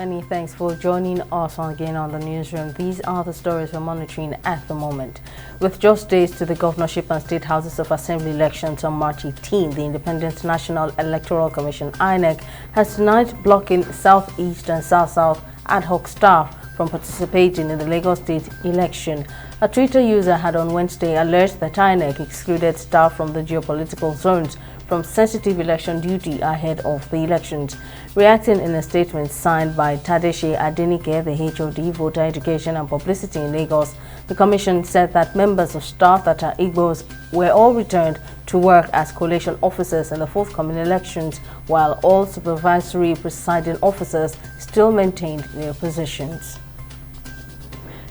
Many thanks for joining us again on the newsroom. These are the stories we're monitoring at the moment. With just days to the governorship and state houses of assembly elections on March 18, the Independent National Electoral Commission (INEC) has tonight blocking Southeast and South-South ad hoc staff from participating in the Lagos State election. A Twitter user had on Wednesday alleged that INEC excluded staff from the geopolitical zones from sensitive election duty ahead of the elections. Reacting in a statement signed by Tadeshe Adenike, the HOD, Voter Education and Publicity in Lagos, the Commission said that members of staff that are Igbos were all returned to work as collation officers in the forthcoming elections, while all supervisory presiding officers still maintained their positions.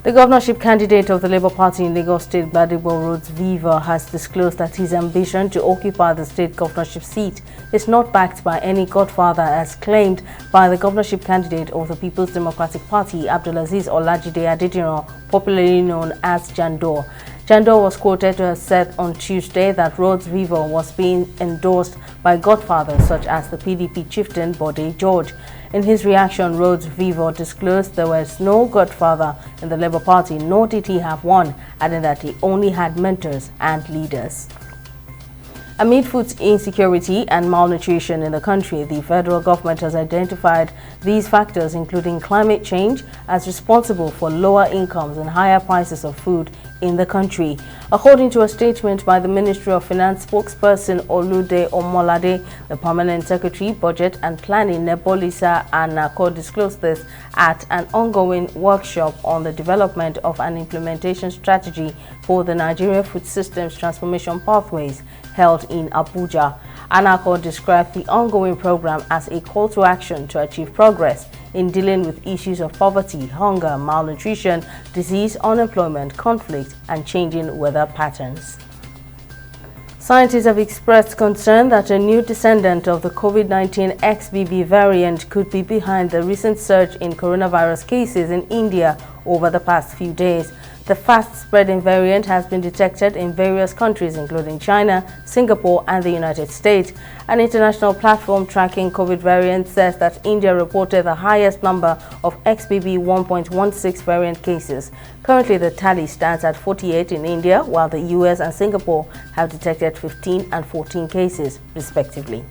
The governorship candidate of the Labour Party in Lagos State, Gbadebo Rhodes-Vivour, has disclosed that his ambition to occupy the state governorship seat is not backed by any godfather, as claimed by the governorship candidate of the People's Democratic Party, Abdulaziz Olajide Adediran, popularly known as Jandor. Jandor was quoted to have said on Tuesday that Rhodes-Vivour was being endorsed by godfathers such as the PDP chieftain Bode George. In his reaction, Rhodes-Vivour disclosed there was no godfather in the Labour Party, nor did he have one, adding that he only had mentors and leaders. Amid food insecurity and malnutrition in the country, the federal government has identified these factors, including climate change, as responsible for lower incomes and higher prices of food in the country. According to a statement by the Ministry of Finance spokesperson Olude Omolade, the Permanent Secretary, Budget and Planning, Nebolisa Anako, disclosed this at an ongoing workshop on the development of an implementation strategy for the Nigeria Food Systems Transformation Pathways held in Abuja. Anako described the ongoing program as a call to action to achieve progress in dealing with issues of poverty, hunger, malnutrition, disease, unemployment, conflict, and changing weather patterns. Scientists have expressed concern that a new descendant of the COVID-19 XBB variant could be behind the recent surge in coronavirus cases in India over the past few days. The fast-spreading variant has been detected in various countries, including China, Singapore, and the United States. An international platform tracking COVID variants says that India reported the highest number of XBB 1.16 variant cases. Currently, the tally stands at 48 in India, while the US and Singapore have detected 15 and 14 cases, respectively.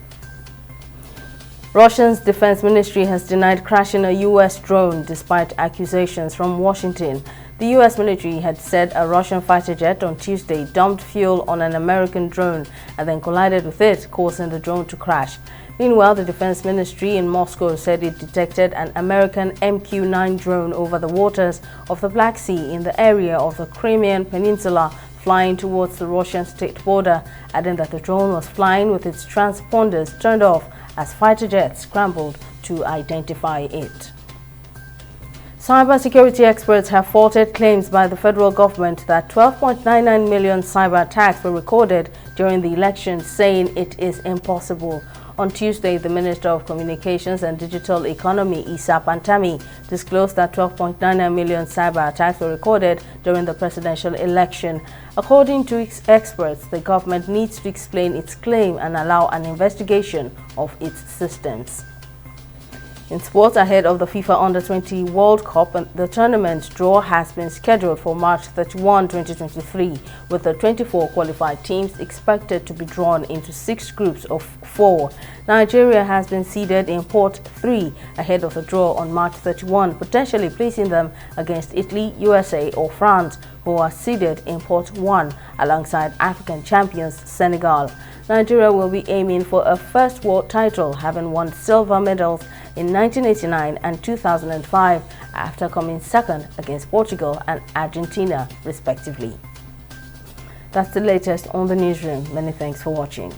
Russia's defense ministry has denied crashing a U.S. drone despite accusations from Washington. The U.S. military had said a Russian fighter jet on Tuesday dumped fuel on an American drone and then collided with it, causing the drone to crash. Meanwhile, the defense ministry in Moscow said it detected an American MQ-9 drone over the waters of the Black Sea in the area of the Crimean Peninsula, flying towards the Russian state border, adding that the drone was flying with its transponders turned off as fighter jets scrambled to identify it. Cybersecurity experts have faulted claims by the federal government that 12.99 million cyber attacks were recorded during the election, saying it is impossible. On Tuesday, the Minister of Communications and Digital Economy, Issa Pantami, disclosed that 12.99 million cyber attacks were recorded during the presidential election. According to experts, the government needs to explain its claim and allow an investigation of its systems. In sports, ahead of the FIFA Under-20 World Cup, the tournament draw has been scheduled for March 31, 2023, with the 24 qualified teams expected to be drawn into 6 groups of 4. Nigeria has been seeded in Pot 3 ahead of the draw on March 31, potentially placing them against Italy, USA, or France, who are seeded in Pot 1 alongside African champions Senegal. Nigeria will be aiming for a first world title, having won silver medals in 1989 and 2005 after coming second against Portugal and Argentina, respectively. That's the latest on the newsroom. Many thanks for watching.